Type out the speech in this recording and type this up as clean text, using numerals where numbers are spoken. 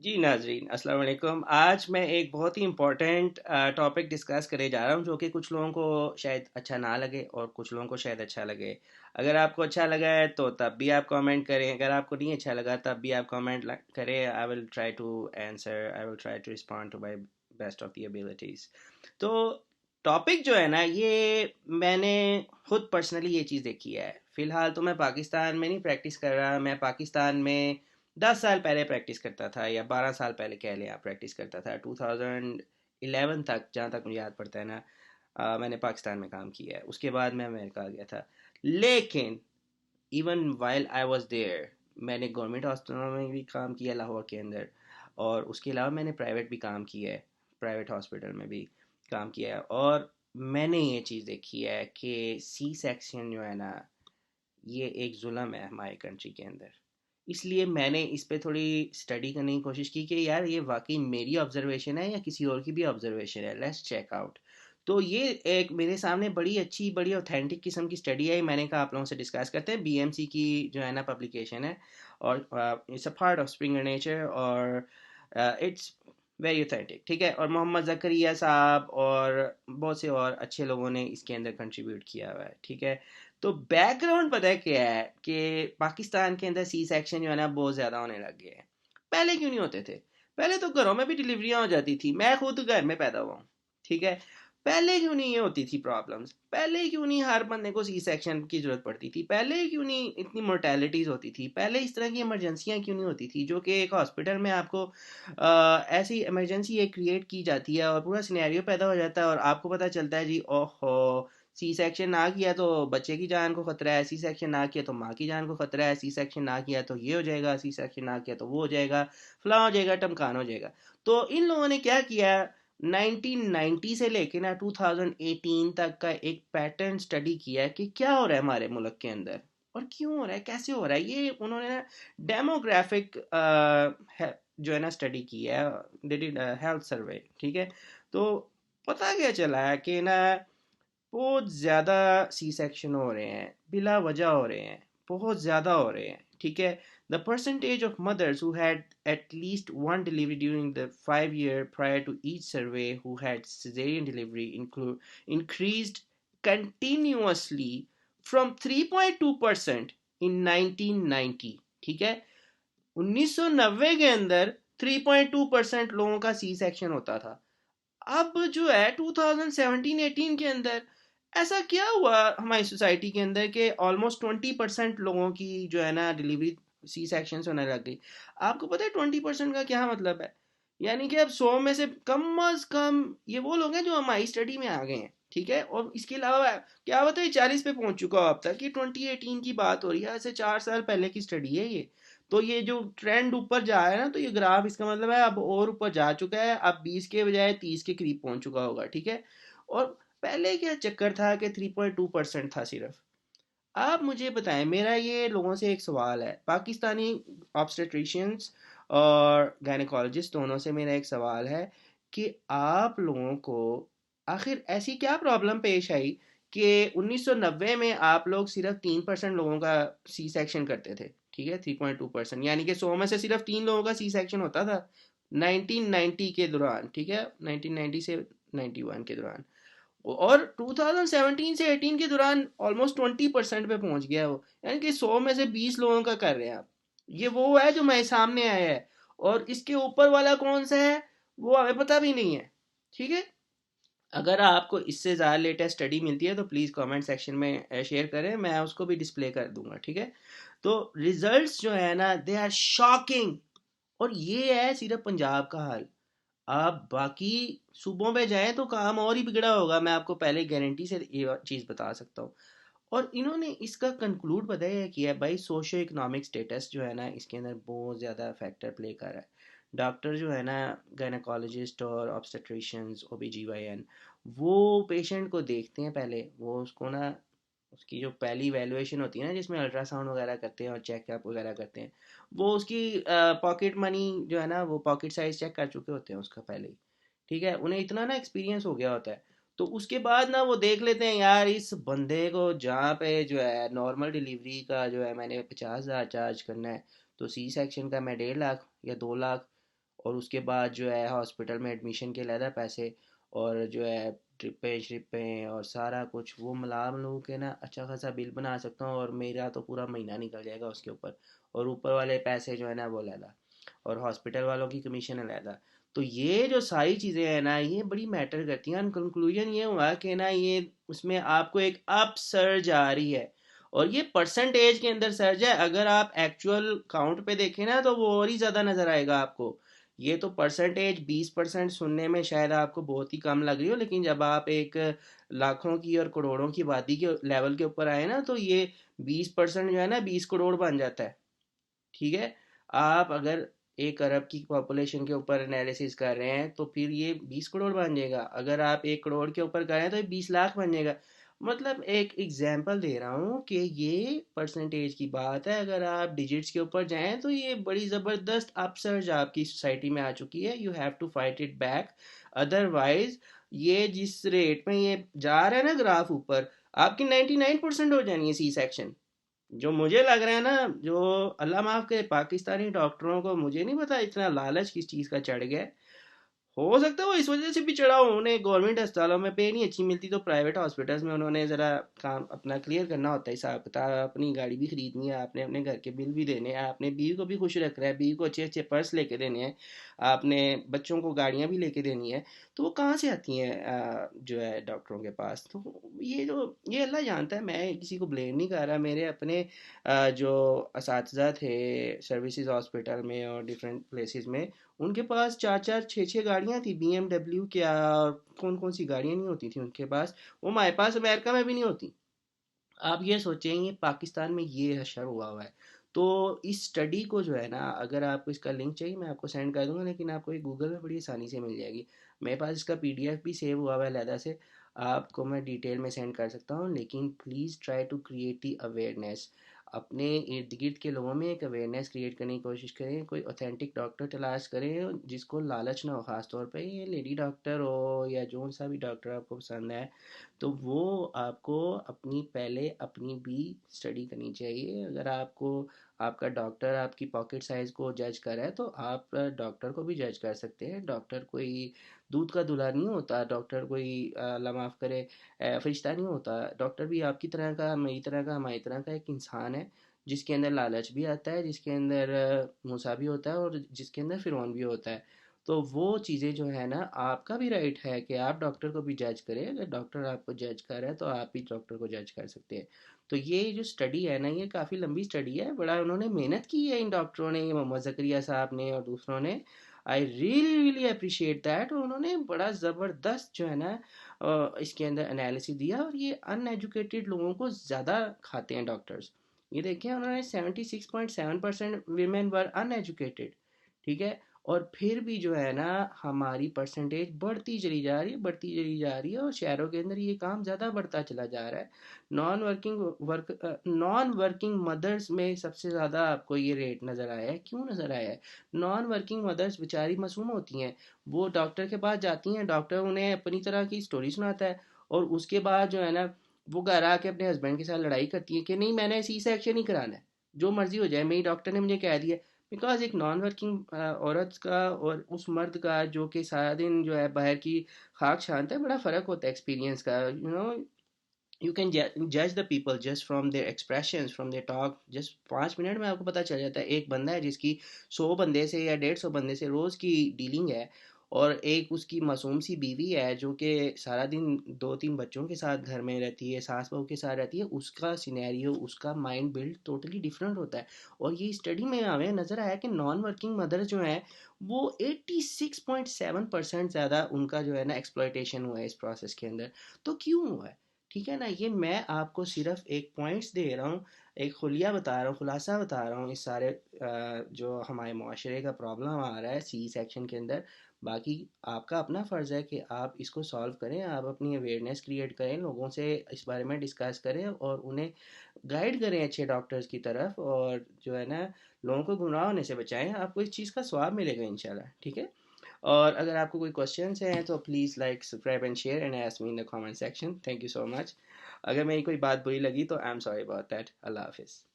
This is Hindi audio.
जी नाजरीन अस्सलाम वालेकुम। आज मैं एक बहुत ही इम्पोर्टेंट टॉपिक डिस्कस करने जा रहा हूँ जो कि कुछ लोगों को शायद अच्छा ना लगे और कुछ लोगों को शायद अच्छा लगे। अगर आपको अच्छा लगा है तो तब भी आप कमेंट करें, अगर आपको नहीं अच्छा लगा तब भी आप कमेंट करें। I will try to answer, I will try to respond to my best of the abilities. तो टॉपिक जो है ना, ये मैंने खुद पर्सनली ये चीज़ देखी है। फ़िलहाल तो मैं पाकिस्तान में नहीं प्रैक्टिस कर रहा, मैं पाकिस्तान में 10 साल पहले प्रैक्टिस करता था, या 12 साल पहले कह लें आप, प्रैक्टिस करता था 2011 तक, जहाँ तक मुझे याद पड़ता है ना। मैंने पाकिस्तान में काम किया है, उसके बाद मैं अमेरिका आ गया था। लेकिन even while I was there, मैंने गवर्नमेंट हॉस्पिटलों में भी काम किया लाहौर के अंदर, और उसके अलावा मैंने प्राइवेट भी काम किया है, प्राइवेट हॉस्पिटल में भी काम किया है। और मैंने ये चीज़ देखी है कि सी सेक्शन जो है ना, ये एक जुल्म है हमारे कंट्री के अंदर। इसलिए मैंने इस पे थोड़ी स्टडी करने की कोशिश की कि यार ये वाकई मेरी ऑब्जर्वेशन है या किसी और की भी ऑब्जर्वेशन है, लेट्स चेक आउट। तो ये एक मेरे सामने बड़ी अच्छी, बड़ी ऑथेंटिक किस्म की स्टडी है। मैंने कहा आप लोगों से डिस्कस करते हैं। बीएमसी की जो है ना पब्लिकेशन है, और it's a part of Springer Nature, और इट्स वेरी ऑथेंटिक, ठीक है। और मोहम्मद जकरिया साहब और बहुत से और अच्छे लोगों ने इसके अंदर कंट्रीब्यूट किया हुआ है, ठीक है। तो बैकग्राउंड पता है क्या है कि पाकिस्तान के अंदर सी सेक्शन जो है ना बहुत ज़्यादा होने लग गए हैं। पहले क्यों नहीं होते थे? पहले तो घरों में भी डिलीवरियां हो जाती थी, मैं खुद घर में पैदा हुआ हूँ, ठीक है। पहले क्यों नहीं ये होती थी प्रॉब्लम्स? पहले क्यों नहीं हर बंदे को सी सेक्शन की ज़रूरत पड़ती थी? पहले क्यों नहीं इतनी मोर्टेलिटीज़ होती थी? पहले इस तरह की इमरजेंसियाँ क्यों नहीं होती थी, जो कि एक हॉस्पिटल में आपको ऐसी इमरजेंसी एक क्रिएट की जाती है और पूरा सिनेरियो पैदा हो जाता है, और आपको पता चलता है जी ओहो, सी सेक्शन ना किया तो बच्चे की जान को खतरा है, सी सेक्शन ना किया तो माँ की जान को खतरा है, सी सेक्शन ना किया तो ये हो जाएगा, सी सेक्शन ना किया तो वो हो जाएगा, फलां हो जाएगा, टमकान हो जाएगा। तो इन लोगों ने क्या किया, 1990 से लेके ना 2018 तक का एक पैटर्न स्टडी किया कि क्या हो रहा है हमारे मुल्क के अंदर, और क्यों हो रहा है, कैसे हो रहा है। ये उन्होंने ना डेमोग्राफिक जो है ना स्टडी की है, दे डिड हेल्थ सर्वे, ठीक है। तो पता क्या चला है कि ना बहुत ज़्यादा सी सेक्शन हो रहे हैं, बिला वजह हो रहे हैं, बहुत ज़्यादा हो रहे हैं, ठीक है। The percentage of mothers who had at least one delivery during the 5 year prior to each survey who had cesarean delivery increased continuously from 3.2% in 1990, ठीक है। 1990 के अंदर 3.2% लोगों का सी सेक्शन होता था। अब जो है 2017-18 के अंदर ऐसा क्या हुआ हमारी सोसाइटी के अंदर कि ऑलमोस्ट 20% लोगों की जो है ना डिलीवरी सी सेक्शन से होने लग गई। आपको पता है 20% का क्या मतलब है? यानी कि अब 100 में से कम अज कम ये वो लोग हैं जो हमारी स्टडी में आ गए हैं, ठीक है। और इसके अलावा क्या होता है 40 पे पहुंच चुका हो अब तक, ये 2018 की बात हो रही है, ऐसे 4 साल पहले की स्टडी है ये। तो ये जो ट्रेंड ऊपर जा रहा है ना, तो ये ग्राफ इसका मतलब है अब और ऊपर जा चुका है, अब 20 के बजाय 30 के करीब पहुंच चुका होगा, ठीक है। और पहले क्या चक्कर था कि 3.2% था सिर्फ। आप मुझे बताएं, मेरा ये लोगों से एक सवाल है, पाकिस्तानी ऑब्स्टेट्रिशियंस और गायनेकोलॉजिस्ट दोनों से मेरा एक सवाल है कि आप लोगों को आखिर ऐसी क्या प्रॉब्लम पेश आई कि 1990 में आप लोग सिर्फ 3% लोगों का सी सेक्शन करते थे, ठीक है। 3.2%, यानी कि 100 में से सिर्फ 3 लोगों का सी सेक्शन होता था 1990 के दौरान, ठीक है। 1990 से 91 के दौरान, और 2017 से 18 के दौरान ऑलमोस्ट 20% पे पहुंच गया वो, यानी कि 100 में से 20 लोगों का कर रहे हैं आप। ये वो है जो मेरे सामने आया है, और इसके ऊपर वाला कौन सा है वो हमें पता भी नहीं है, ठीक है। अगर आपको इससे ज़्यादा लेटेस्ट स्टडी मिलती है तो प्लीज़ कमेंट सेक्शन में शेयर करें, मैं उसको भी डिस्प्ले कर दूंगा, ठीक है। तो रिजल्ट्स जो है ना, दे आर शॉकिंग। और ये है सिर्फ पंजाब का हाल, आप बाकी सूबों पे जाएं तो काम और ही बिगड़ा होगा, मैं आपको पहले गारंटी से ये चीज़ बता सकता हूँ। और इन्होंने इसका कंक्लूड पता है किया है भाई, सोशो इकोनॉमिक स्टेटस जो है ना इसके अंदर बहुत ज़्यादा फैक्टर प्ले कर रहा है। डॉक्टर जो है ना, गायनेकोलॉजिस्ट और ऑब्स्टेट्रिशियंस ओबीजीवाईएन, वो पेशेंट को देखते हैं पहले, वो उसको ना उसकी जो पहली वैल्यूएशन होती है ना, जिसमें अल्ट्रासाउंड वगैरह करते हैं और चेकअप वगैरह करते हैं, वो उसकी पॉकेट मनी जो है ना, वो पॉकेट साइज चेक कर चुके होते हैं उसका पहले ही, ठीक है। उन्हें इतना ना एक्सपीरियंस हो गया होता है। तो उसके बाद ना वो देख लेते हैं यार इस बंदे को जहाँ पे जो है नॉर्मल डिलीवरी का जो है मैंने 50,000 चार्ज करना है, तो सी सेक्शन का मैं 1.5 लाख या 2 लाख और उसके बाद जो है हॉस्पिटल में एडमिशन के अलहदा पैसे, और जो है ट्रिपें श्रिपें और सारा कुछ वो मिला के ना अच्छा खासा बिल बना सकता हूँ, और मेरा तो पूरा महीना निकल जाएगा उसके ऊपर। और ऊपर वाले पैसे जो है ना वो अलहदा, और हॉस्पिटल वालों की कमीशन अलहदा। तो ये जो सारी चीज़ें हैं ना ये बड़ी मैटर करती हैं। कंक्लूजन ये हुआ कि ना ये उसमें आपको एक अप सर्ज आ रही है, और ये परसेंटेज के अंदर सर्ज है। अगर आप एक्चुअल काउंट पे देखें ना तो वो और ही ज़्यादा नज़र आएगा आपको। ये तो परसेंटेज 20% सुनने में शायद आपको बहुत ही कम लग रही हो, लेकिन जब आप एक लाखों की और करोड़ों की आबादी के लेवल के ऊपर आए ना तो ये 20% जो है ना 20 करोड़ बन जाता है। ठीक है। आप अगर 1 अरब की पॉपुलेशन के ऊपर एनालिसिस कर रहे हैं तो फिर ये 20 करोड़ बन जाएगा। अगर आप 1 करोड़ के ऊपर कर रहे हैं तो ये 20 लाख बन जाएगा। मतलब एक एग्जाम्पल दे रहा हूँ कि ये परसेंटेज की बात है। अगर आप डिजिट्स के ऊपर जाएं तो ये बड़ी ज़बरदस्त अपसर्ज आपकी सोसाइटी में आ चुकी है। You have to fight it back, otherwise ये जिस रेट में ये जा रहा है ना ग्राफ ऊपर, आपकी 99% हो जानी है सी सेक्शन। जो मुझे लग रहा है ना, जो अल्लाह माफ़ करे पाकिस्तानी डॉक्टरों को, मुझे नहीं पता इतना लालच किस चीज़ का चढ़ गया है। हो सकता है वो इस वजह से भी चढ़ा हो, उन्हें गवर्नमेंट अस्पतालों में पे नहीं अच्छी मिलती तो प्राइवेट हॉस्पिटल्स में उन्होंने ज़रा काम अपना क्लियर करना होता है हिसाब किताब। अपनी गाड़ी भी खरीदनी है आपने, अपने घर के बिल भी देने हैं आपने, बीवी को भी खुश रखना है, बीवी को अच्छे अच्छे पर्स लेके देने हैं आपने, बच्चों को गाड़ियाँ भी लेके देनी है। तो वो कहाँ से आती हैं जो है डॉक्टरों के पास? तो ये अल्लाह जानता है, मैं किसी को ब्लेम नहीं कर रहा। मेरे अपने जो असातिज़ा थे सर्विसेज हॉस्पिटल में और डिफरेंट प्लेसेस में, उनके पास 4-4 6-6 गाड़ियाँ थी, BMW क्या कौन कौन सी गाड़ियाँ नहीं होती थी उनके पास। वो हमारे पास अमेरिका में भी नहीं होती। आप ये सोचेंगे पाकिस्तान में ये हशर हुआ है। तो इस स्टडी को जो है ना, अगर आपको इसका लिंक चाहिए मैं आपको सेंड कर दूंगा, लेकिन आपको ये गूगल में बड़ी आसानी से मिल जाएगी। मेरे पास इसका PDF भी सेव हुआ है अलहदा से, आपको मैं डिटेल में सेंड कर सकता हूँ। लेकिन please try to create the awareness. अपने इर्द गिर्द के लोगों में एक अवेयरनेस क्रिएट करने की कोशिश करें। कोई ऑथेंटिक डॉक्टर तलाश करें जिसको लालच ना हो, ख़ास तौर पे ये लेडी डॉक्टर हो या जो सा भी डॉक्टर आपको पसंद है। तो वो आपको अपनी पहले अपनी भी स्टडी करनी चाहिए। अगर आपको आपका डॉक्टर आपकी पॉकेट साइज़ को जज कर रहा है तो आप डॉक्टर को भी जज कर सकते हैं। डॉक्टर कोई दूध का दूल्हा नहीं होता, डॉक्टर कोई अल्लाह माफ़ करे फरिश्ता नहीं होता। डॉक्टर भी आपकी तरह का, मेरी तरह का, हमारी तरह का एक इंसान है, जिसके अंदर लालच भी आता है, जिसके अंदर मूसा भी होता है, और जिसके अंदर फ़िरौन भी होता है। तो वो चीज़ें जो है ना, आपका भी राइट है कि आप डॉक्टर को भी जज करें। अगर डॉक्टर आपको जज कर रहा है तो आप भी डॉक्टर को जज कर सकते हैं। तो ये जो स्टडी है ना ये काफ़ी लंबी स्टडी है, बड़ा उन्होंने मेहनत की है इन डॉक्टरों ने, ये मोहम्मद ज़करिया साहब ने और दूसरों ने। I really really appreciate that. और उन्होंने बड़ा ज़बरदस्त जो है ना इसके अंदर एनालिसिस दिया। और ये अनएजुकेटेड लोगों को ज़्यादा खाते हैं डॉक्टर्स। ये देखिए उन्होंने 76.7% वीमेन वर अनएजुकेटेड। ठीक है। और फिर भी जो है ना हमारी परसेंटेज बढ़ती चली जा रही है, बढ़ती चली जा रही है, और शहरों के अंदर ये काम ज़्यादा बढ़ता चला जा रहा है। नॉन वर्किंग मदर्स में सबसे ज़्यादा आपको ये रेट नज़र आया है। क्यों नज़र आया है? नॉन वर्किंग मदर्स बेचारी मासूम होती हैं, वो डॉक्टर के पास जाती हैं, डॉक्टर उन्हें अपनी तरह की स्टोरी सुनाता है, और उसके बाद जो है ना वो घर आके अपने हस्बैंड के साथ लड़ाई करती है कि नहीं मैंने सी सेक्शन ही कराना है, जो मर्जी हो जाए, मेरी डॉक्टर ने मुझे कह दिया। बिकॉज एक नॉन वर्किंग औरत का और उस मर्द का जो कि सारा दिन जो है बाहर की खाक छानता है, बड़ा फ़र्क होता है एक्सपीरियंस का। यू कैन जज the people just from their expressions, from their talk. Just 5 minute में आपको पता चल जाता है। एक बंदा है जिसकी 100 बंदे से या 150 बंदे से रोज़ की डीलिंग है, और एक उसकी मासूम सी बीवी है जो कि सारा दिन 2-3 बच्चों के साथ घर में रहती है, सास बहू के साथ रहती है। उसका सिनेरियो, उसका माइंड बिल्ड टोटली डिफरेंट होता है। और ये स्टडी में हमें नज़र आया कि नॉन वर्किंग मदर जो हैं वो 86.7% ज़्यादा उनका जो है ना एक्सप्लॉयटेशन हुआ है इस प्रोसेस के अंदर। तो क्यों हुआ है? ठीक है ना, ये मैं आपको सिर्फ एक पॉइंट्स दे रहा हूँ, एक खुलिया बता रहा हूँ, खुलासा बता रहा हूँ इस सारे जो हमारे माशरे का प्रॉब्लम आ रहा है सी सेक्शन के अंदर। बाकी आपका अपना फ़र्ज़ है कि आप इसको सॉल्व करें, आप अपनी अवेयरनेस क्रिएट करें, लोगों से इस बारे में डिस्कस करें और उन्हें गाइड करें अच्छे डॉक्टर्स की तरफ, और जो है ना लोगों को गुमराह होने से बचाएं। आपको इस चीज़ का स्वाब मिलेगा इंशाल्लाह। ठीक है। और अगर आपको कोई क्वेश्चंस हैं तो please like subscribe and share and ask me in the comment section. Thank you so much. अगर मेरी कोई बात बुरी लगी तो I am sorry about that. अल्लाह हाफिज़।